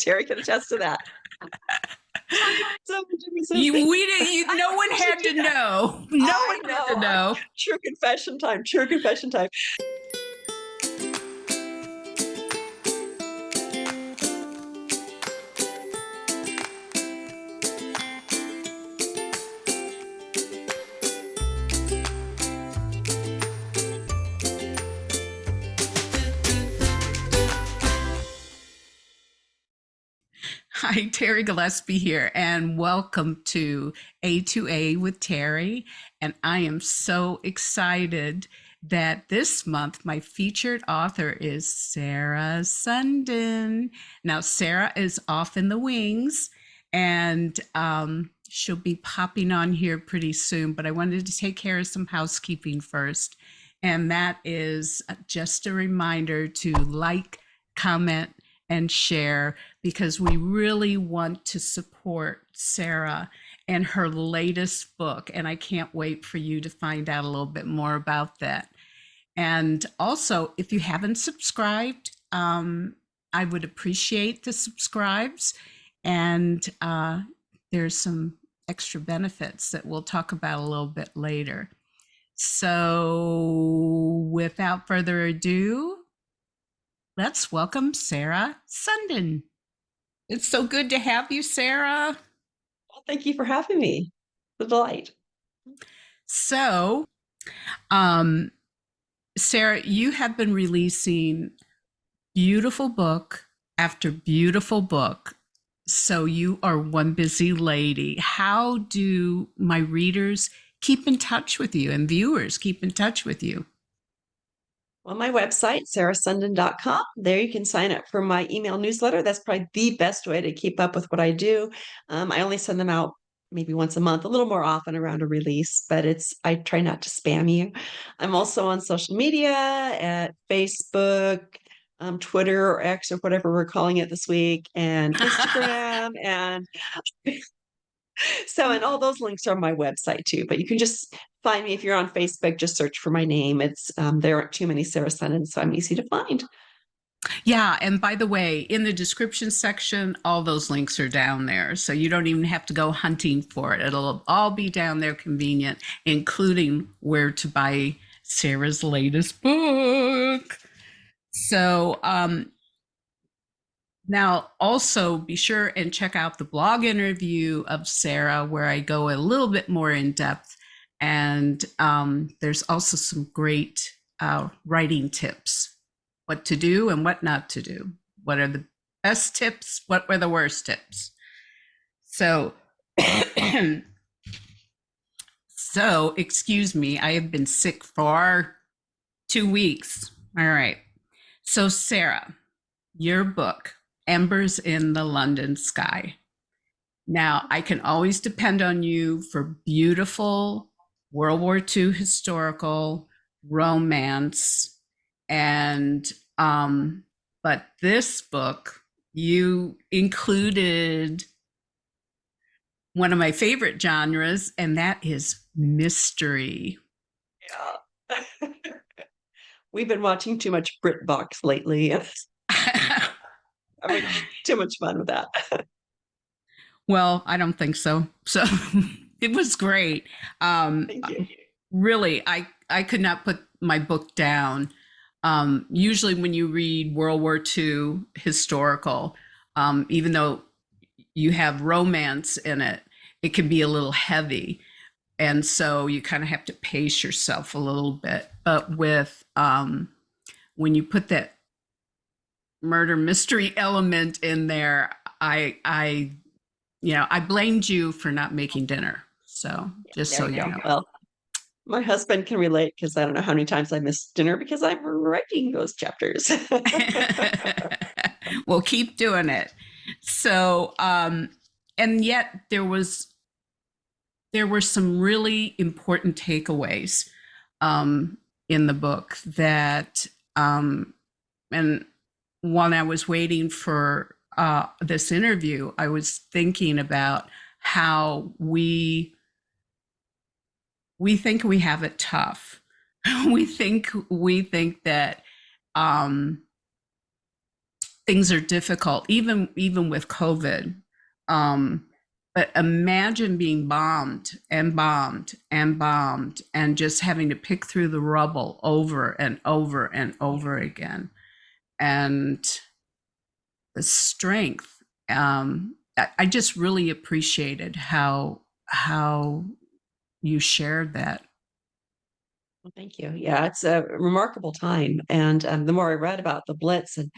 Terri can attest to that. No one had to know. No one had to know. True confession time. True confession time. Hi, Terri Gillespie here, and welcome to A2A with Terri. And I am so excited that this month my featured author is Sarah Sundin. Now, Sarah is off in the wings, and she'll be popping on here pretty soon, but I wanted to take care of some housekeeping first. And that is just a reminder to like, comment, and share, because we really want to support Sarah and her latest book. And I can't wait for you to find out a little bit more about that. And also, if you haven't subscribed, I would appreciate the subscribes. And there's some extra benefits that we'll talk about a little bit later. So without further ado, let's welcome Sarah Sundin. It's so good to have you, Sarah. Well, thank you for having me. It's a delight. So, Sarah, you have been releasing beautiful book after beautiful book. So you are one busy lady. How do my readers keep in touch with you and viewers keep in touch with you? On my website, sarahsundin.com, there you can sign up for my email newsletter. That's probably the best way to keep up with what I do. I only send them out maybe once a month, a little more often around a release, but I try not to spam you. I'm also on social media at Facebook, Twitter or X or whatever we're calling it this week, and Instagram. And and all those links are on my website too, but you can just find me if you're on Facebook, just search for my name. It's there aren't too many Sarah Sundin, so I'm easy to find. Yeah, and by the way, in the description section, all those links are down there, so you don't even have to go hunting for it. It'll all be down there convenient, including where to buy Sarah's latest book. So now also be sure and check out the blog interview of Sarah, where I go a little bit more in depth. And there's also some great writing tips, what to do and what not to do. What are the best tips? What were the worst tips? So, excuse me, I have been sick for 2 weeks. All right. So, Sarah, your book, Embers in the London Sky. Now, I can always depend on you for beautiful World War II historical romance. And, but this book, you included one of my favorite genres, and that is mystery. Yeah. We've been watching too much BritBox lately. Having too much fun with that. Well, I don't think so. So it was great. Thank you. Really, I could not put my book down. Usually when you read World War II historical, even though you have romance in it, it can be a little heavy. And so you kind of have to pace yourself a little bit. But with when you put that murder mystery element in there, I blamed you for not making dinner. So just so you know. Well, my husband can relate, because I don't know how many times I missed dinner because I'm writing those chapters. Well, keep doing it. So, and yet there were some really important takeaways in the book that, and when I was waiting for this interview, I was thinking about how we think we have it tough. we think that things are difficult, even with COVID. Um, but imagine being bombed and bombed and bombed and just having to pick through the rubble over and over and over again. And the strength. I just really appreciated how you shared that. Well, thank you. Yeah, it's a remarkable time. And the more I read about the Blitz and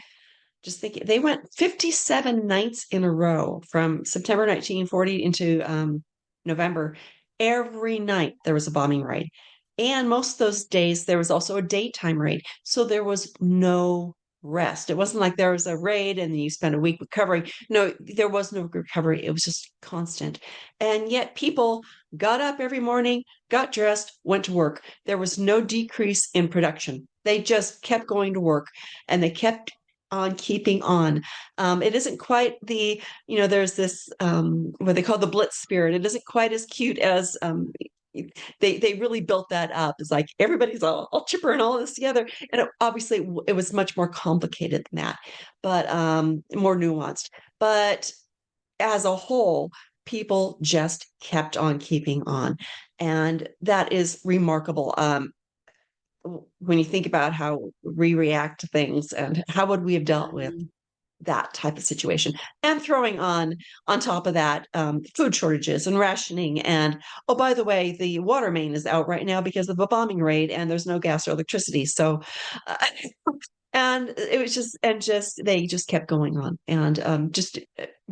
just thinking, they went 57 nights in a row from September 1940 into November. Every night there was a bombing raid. And most of those days there was also a daytime raid. So there was no rest. It wasn't like there was a raid and then you spent a week recovering. No, there was no recovery. It was just constant. And yet people got up every morning, got dressed, went to work. There was no decrease in production. They just kept going to work and they kept on keeping on. It isn't quite the, there's this what they call the Blitz spirit. It isn't quite as cute as they really built that up. It's like everybody's all chipper and all this together. And obviously it was much more complicated than that, but more nuanced. But as a whole, people just kept on keeping on. And that is remarkable. When you think about how we react to things and how would we have dealt with Mhm. that type of situation, and throwing on top of that food shortages and rationing, and oh, by the way, the water main is out right now because of a bombing raid and there's no gas or electricity. So uh, and it was just they just kept going on, and just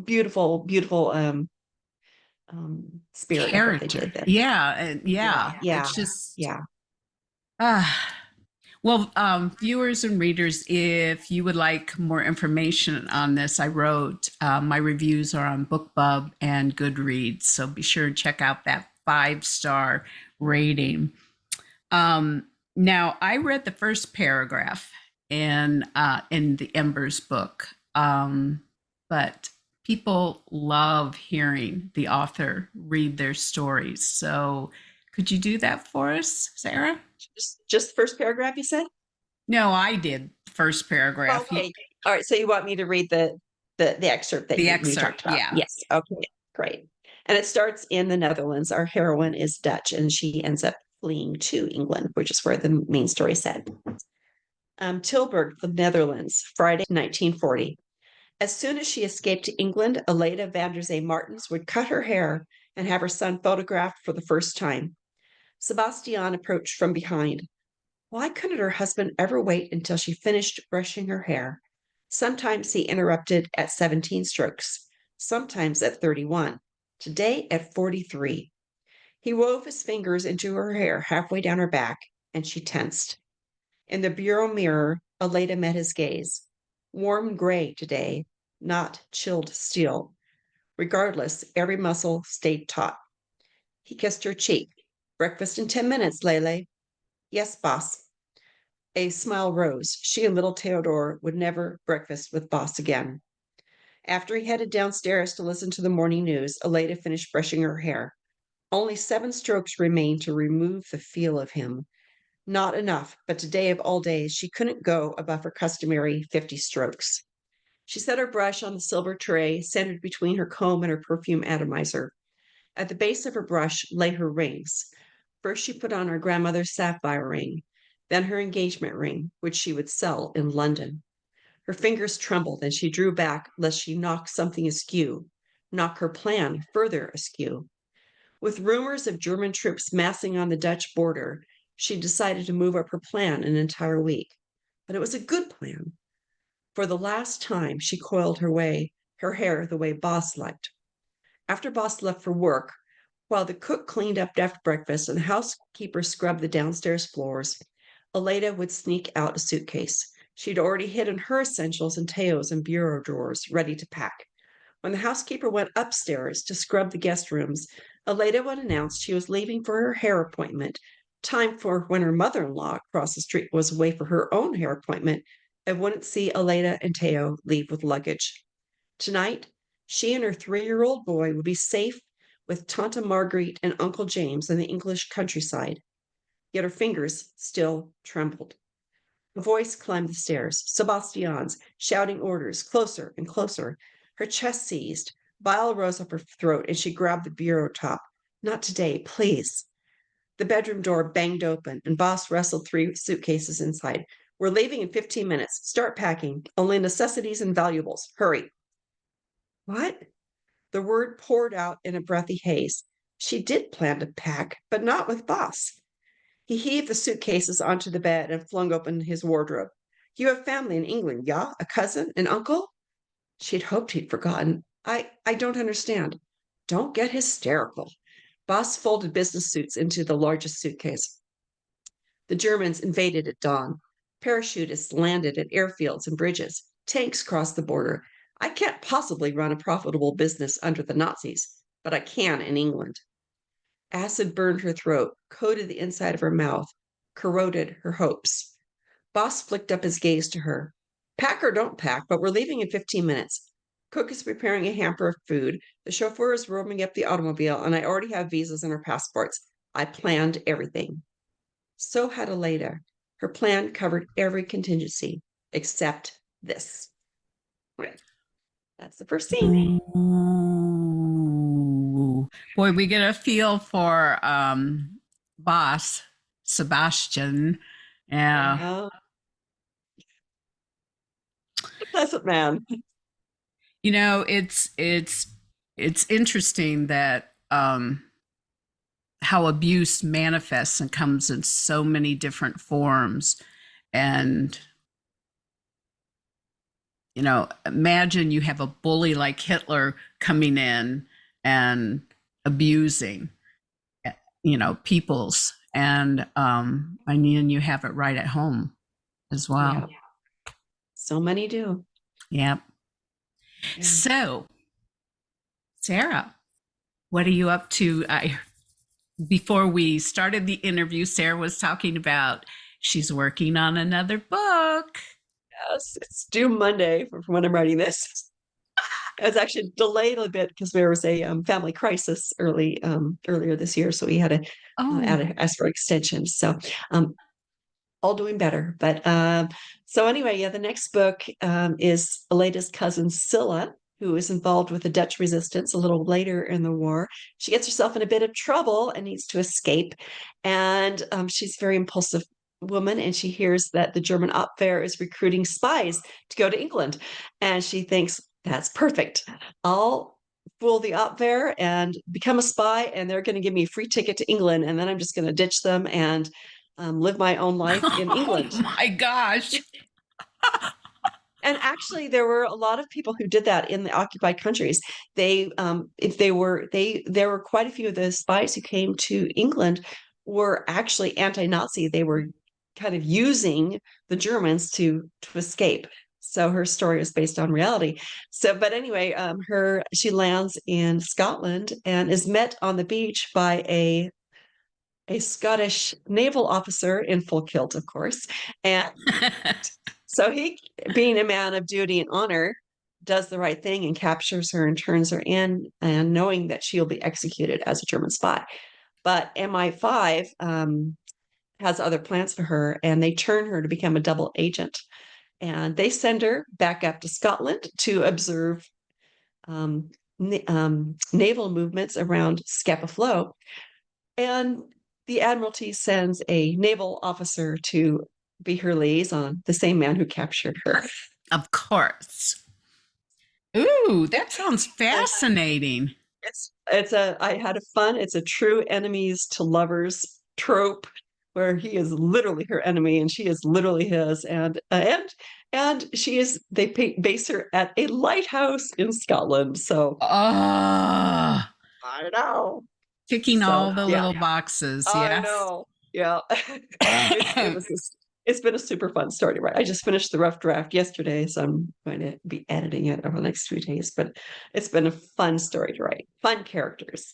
beautiful, beautiful spirit of what they Character. did then. Yeah, and Yeah, yeah, yeah, it's just yeah. ah. Well, viewers and readers, if you would like more information on this, I wrote my reviews are on BookBub and Goodreads, so be sure to check out that 5-star rating. Now, I read the first paragraph in the Embers book, but people love hearing the author read their stories. So, could you do that for us, Sarah? Just the first paragraph you said. No, I did the first paragraph. Okay. All right. So you want me to read the excerpt that The you talked excerpt, about? yeah. Yes. Okay. Great. And it starts in the Netherlands. Our heroine is Dutch, and she ends up fleeing to England, which is where the main story said. Tilburg, the Netherlands, Friday, 1940. As soon as she escaped to England, Aleda van der Zee Martens would cut her hair and have her son photographed for the first time. Sebastian approached from behind. Why couldn't her husband ever wait until she finished brushing her hair? Sometimes he interrupted at 17 strokes, sometimes at 31, today at 43. He wove his fingers into her hair halfway down her back, and she tensed. In the bureau mirror, Aleda met his gaze. Warm gray today, not chilled steel. Regardless, every muscle stayed taut. He kissed her cheek. Breakfast in 10 minutes, Lele. Yes, boss. A smile rose. She and little Theodore would never breakfast with Boss again. After he headed downstairs to listen to the morning news, Aleda finished brushing her hair. Only 7 strokes remained to remove the feel of him. Not enough, but today of all days, she couldn't go above her customary 50 strokes. She set her brush on the silver tray, centered between her comb and her perfume atomizer. At the base of her brush lay her rings. First, she put on her grandmother's sapphire ring, then her engagement ring, which she would sell in London. Her fingers trembled and she drew back lest she knock something askew, knock her plan further askew. With rumors of German troops massing on the Dutch border, she decided to move up her plan an entire week. But it was a good plan. For the last time, she coiled her hair the way Boss liked. After Boss left for work, while the cook cleaned up after breakfast and the housekeeper scrubbed the downstairs floors, Aleda would sneak out a suitcase. She'd already hidden her essentials in Teo's and bureau drawers, ready to pack. When the housekeeper went upstairs to scrub the guest rooms, Aleda would announce she was leaving for her hair appointment, time for when her mother-in-law across the street was away for her own hair appointment and wouldn't see Aleda and Teo leave with luggage. Tonight, she and her 3-year-old boy would be safe with Tante Marguerite and Uncle James in the English countryside. Yet her fingers still trembled. A voice climbed the stairs, Sebastian's, shouting orders, closer and closer. Her chest seized. Bile rose up her throat, and she grabbed the bureau top. Not today, please. The bedroom door banged open, and Boss wrestled 3 suitcases inside. We're leaving in 15 minutes. Start packing. Only necessities and valuables. Hurry. What? The word poured out in a breathy haze. She did plan to pack, but not with Boss. He heaved the suitcases onto the bed and flung open his wardrobe. You have family in England, yeah? A cousin, an uncle? She'd hoped he'd forgotten. I don't understand. Don't get hysterical. Boss folded business suits into the largest suitcase. The Germans invaded at dawn. Parachutists landed at airfields and bridges. Tanks crossed the border. I can't possibly run a profitable business under the Nazis, but I can in England. Acid burned her throat, coated the inside of her mouth, corroded her hopes. Boss flicked up his gaze to her. Pack or don't pack, but we're leaving in 15 minutes. Cook is preparing a hamper of food. The chauffeur is roaming up the automobile, and I already have visas and our passports. I planned everything. So had Aleda. Her plan covered every contingency except this. Right. That's the first scene. Ooh. Boy, we get a feel for Boss Sebastian. Yeah. Pleasant man. You know, it's interesting that how abuse manifests and comes in so many different forms. And you know, imagine you have a bully like Hitler coming in and abusing, you know, peoples. And I mean, you have it right at home as well. Yeah. So many do. Yep. Yeah. So, Sarah, what are you up to? Before we started the interview, Sarah was talking about she's working on another book. Yes, it's due Monday from when I'm writing this. It was actually delayed a bit because there was a family crisis earlier this year, so we had to ask for extension. So all doing better. But so anyway, yeah, the next book is Aleda's cousin Scylla, who is involved with the Dutch resistance a little later in the war. She gets herself in a bit of trouble and needs to escape. And she's a very impulsive woman, and she hears that the German Abwehr is recruiting spies to go to England. And she thinks, that's perfect. I'll fool the Abwehr and become a spy, and they're going to give me a free ticket to England. And then I'm just going to ditch them and live my own life in England. Oh my gosh. And actually, there were a lot of people who did that in the occupied countries. There were quite a few of the spies who came to England were actually anti-Nazi. They were kind of using the Germans to escape. So her story is based on reality. So, but anyway, she lands in Scotland and is met on the beach by a Scottish naval officer in full kilt, of course, and. So he, being a man of duty and honor, does the right thing and captures her and turns her in, and knowing that she'll be executed as a German spy. But MI5 has other plans for her, and they turn her to become a double agent. And they send her back up to Scotland to observe naval movements around Scapa Flow. And the Admiralty sends a naval officer to be her liaison, the same man who captured her. Of course. Ooh, that sounds fascinating. I had a fun. It's a true enemies to lovers trope where he is literally her enemy and she is literally his, and she is. They base her at a lighthouse in Scotland. So I know. Ticking all the little boxes. Yes. I know. Yeah. It's been a super fun story to write. I just finished the rough draft yesterday, so I'm going to be editing it over the next few days. But it's been a fun story to write. Fun characters.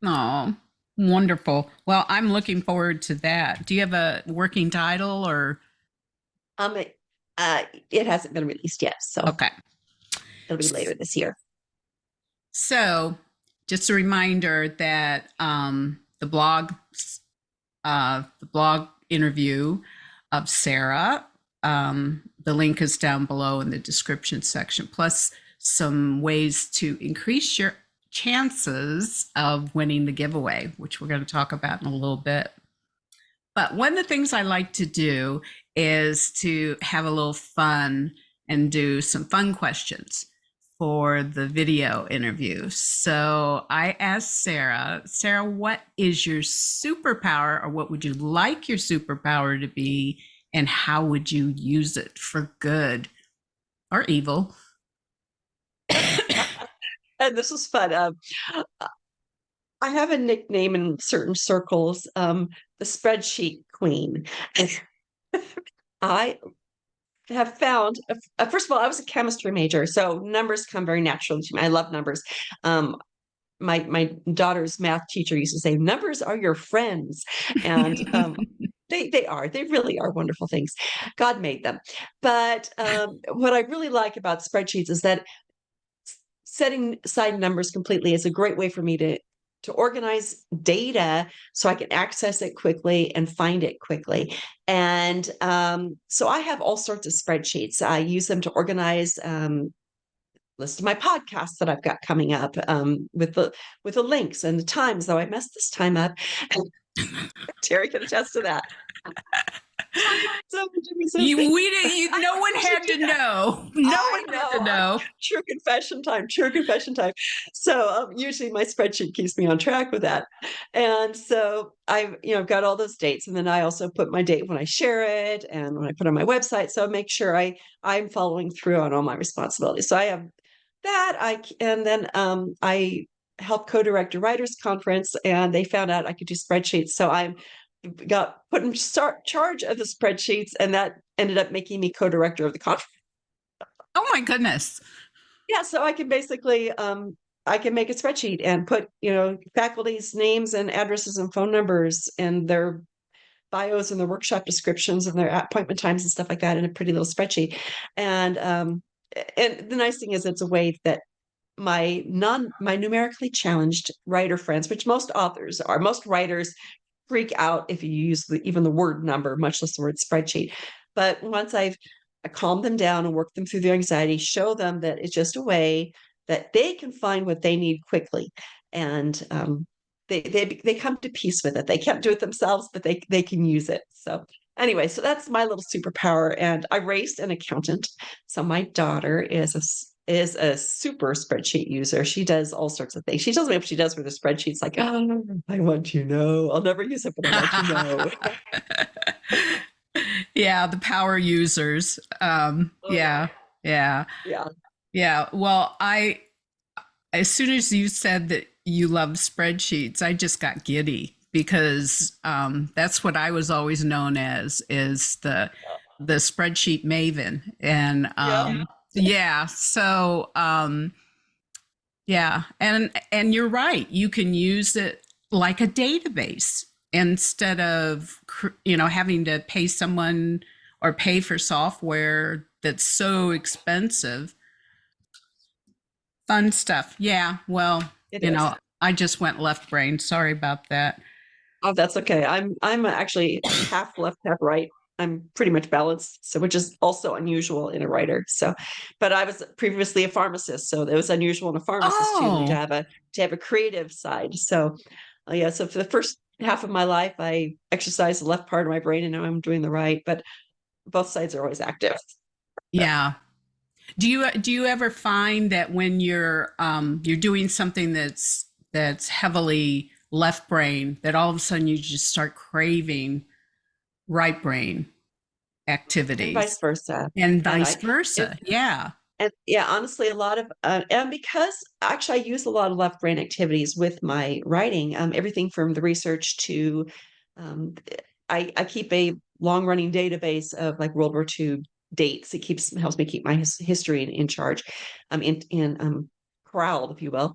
Oh, wonderful. Well, I'm looking forward to that. Do you have a working title or? It hasn't been released yet, so okay, it'll be later this year. So, just a reminder that the blog interview of Sarah The link is down below in the description section, plus some ways to increase your chances of winning the giveaway, which we're going to talk about in a little bit. But one of the things I like to do is to have a little fun and do some fun questions for the video interview. So I asked Sarah, what is your superpower, or what would you like your superpower to be, and how would you use it for good or evil? And this was fun. I have a nickname in certain circles, the spreadsheet queen. I have found, first of all, I was a chemistry major, so numbers come very naturally to me. I love numbers. My daughter's math teacher used to say, "Numbers are your friends," and they really are wonderful things. God made them. But what I really like about spreadsheets is that setting aside numbers completely is a great way for me to organize data so I can access it quickly and find it quickly. And so I have all sorts of spreadsheets. I use them to organize list of my podcasts that I've got coming up, with the links and the times, though I messed this time up. And Terri can attest to that. So No one had to know. No one had to know. True confession time. True confession time. So usually my spreadsheet keeps me on track with that. And so I've got all those dates, and then I also put my date when I share it and when I put it on my website. So I make sure I'm following through on all my responsibilities. So I have that. And then I helped co-direct a writers conference, and they found out I could do spreadsheets. So I got put in charge of the spreadsheets, and that ended up making me co-director of the conference. Oh my goodness. Yeah, so I can basically I can make a spreadsheet and put faculty's names and addresses and phone numbers and their bios and their workshop descriptions and their appointment times and stuff like that in a pretty little spreadsheet. And the nice thing is, it's a way that my numerically challenged writer friends, which most writers freak out if you use even the word number, much less the word spreadsheet. But once I calmed them down and worked them through their anxiety, show them that it's just a way that they can find what they need quickly, and they come to peace with it. They can't do it themselves, but they can use it. So anyway, so that's my little superpower. And I raised an accountant, so my daughter is a super spreadsheet user. She does all sorts of things. She tells me what she does with the spreadsheets, like, "Oh, I want you to know. I'll never use it, but I want you to know." Yeah, the power users. Yeah. Well, as soon as you said that you love spreadsheets, I just got giddy, because that's what I was always known as, is the spreadsheet maven. And and you're right, you can use it like a database instead of having to pay someone or pay for software that's so expensive. Fun stuff. Yeah, well, I just went left brain. Sorry about that. Oh, that's okay. I'm actually half left, half right. I'm pretty much balanced, so which is also unusual in a writer. So, but I was previously a pharmacist, so it was unusual in a pharmacist too, to have a creative side. So, so for the first half of my life, I exercised the left part of my brain, and now I'm doing the right. But both sides are always active. Yeah. Do you ever find that when you're doing something that's heavily left brain, that all of a sudden you just start craving right brain activities, and vice versa? Yeah. And honestly, a lot of and because actually I use a lot of left brain activities with my writing, everything from the research to um, I keep a long running database of like World War II dates. It helps me keep my history in charge, in corralled, if you will.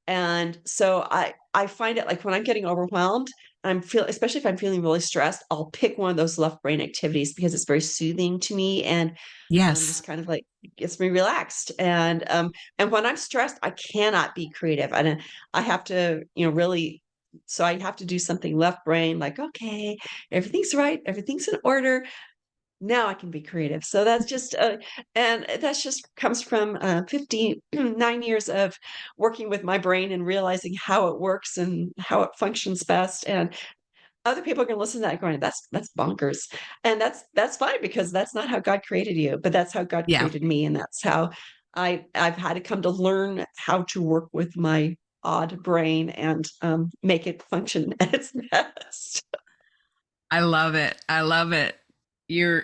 And so I find it, like, when I'm getting overwhelmed, especially if I'm feeling really stressed, I'll pick one of those left brain activities because it's very soothing to me, and Yes. just kind of like gets me relaxed. And when I'm stressed, I cannot be creative, and I have to, really. So I have to do something left brain, like, okay, everything's right, everything's in order. now I can be creative. So that's just, and that's just comes from 59 years of working with my brain and realizing how it works and how it functions best. And other people are going to listen to that going, that's bonkers. And that's fine because that's not how God created you, but that's how God Yeah, created me. And that's how I've had to come to learn how to work with my odd brain and make it function at its best. I love it. I love it. You're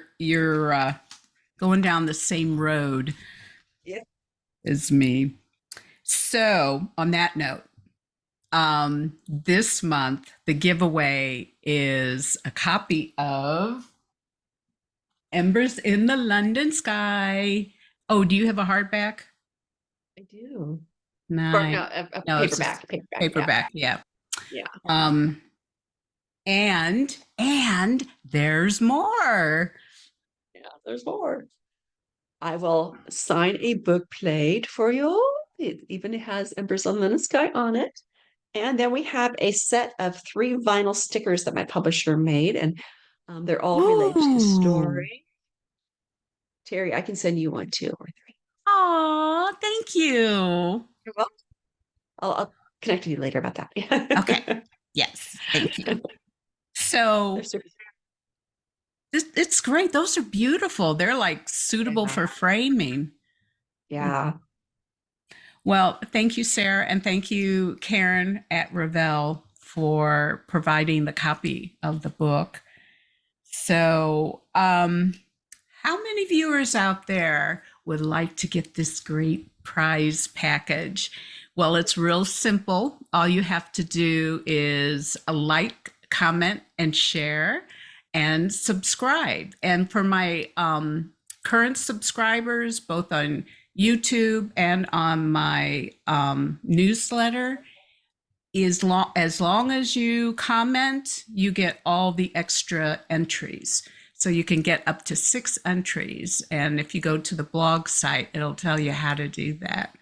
going down the same road Yeah. as me. So, on that note, this month the giveaway is a copy of Embers in the London Sky. Oh, do you have a hardback? I do. Or no, Nice. a No, it's just paperback. Yeah. paperback. Yeah. Yeah. Um, and there's more. Yeah. There's more. I will sign a book plate for you. It even has Embers on the Sky on it. And then we have a set of 3 vinyl stickers that my publisher made, and they're all related to the Ooh. story. Terry, I can send you one too, or 3. Oh, thank you. You're welcome. I'll connect with you later about Okay. that. Yes, thank you. They're So super. it's great. Those are beautiful. They're like suitable Yeah. for framing. Yeah. Well, thank you, Sarah, and thank you, Karen at Revell, for providing the copy of the book. So, how many viewers out there would like to get this great prize package? Well, it's real simple. All you have to do is a like, comment, and share, and subscribe. And for my current subscribers, both on YouTube and on my newsletter, as long as you comment, you get all the extra entries. So you can get up to 6 entries. And if you go to the blog site, it'll tell you how to do that.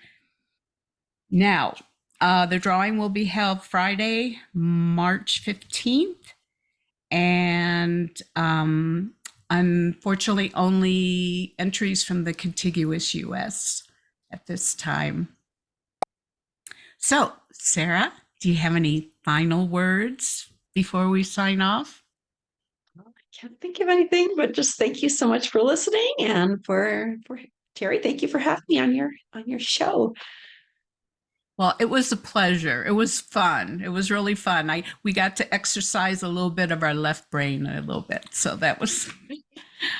Now, the drawing will be held Friday, March 15th. And unfortunately, only entries from the contiguous US at this time. So, Sarah, do you have any final words before we sign off? I can't think of anything, but just thank you so much for listening, and for Terry, thank you for having me on your show. Well, it was a pleasure. It was fun. It was really fun. We got to exercise a little bit of our left brain a little bit. So that was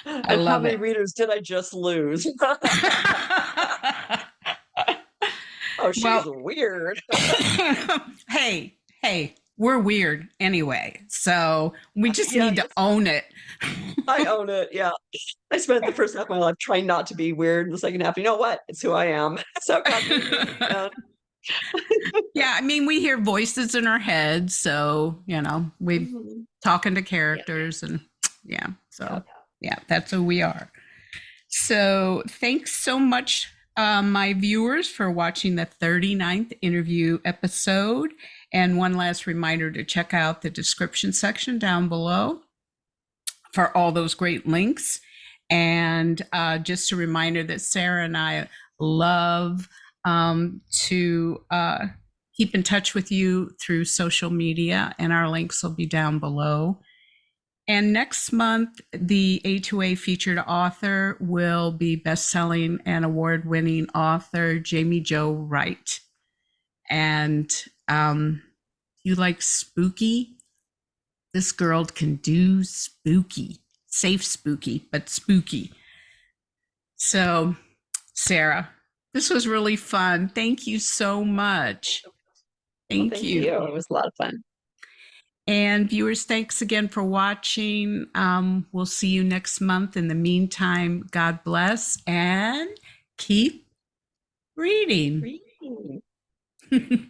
I And how love many it. readers did I just lose? Oh, she's Well, weird. hey, we're weird anyway. So we just Yeah, need to own it. I own it. Yeah. I spent the first half of my life trying not to be weird. And the second half, you know what? It's who I am. So God made me. And Yeah, I mean, we hear voices in our heads, so we Mhm. talking to Yeah. characters, and yeah, Yeah. so yeah, that's who we are. So thanks so much, my viewers, for watching the 39th interview episode. And one last reminder to check out the description section down below for all those great links. And just a reminder that Sarah and I love to keep in touch with you through social media, and our links will be down below. And next month, the A2A featured author will be best-selling and award-winning author Jaime Jo Wright. And you like spooky? This girl can do spooky, safe spooky, but spooky. So, Sarah, this was really fun. Thank you so much. Well, Thank thank you. you. It was a lot of fun. And viewers, thanks again for watching. We'll see you next month. In the meantime, God bless and keep reading. Really?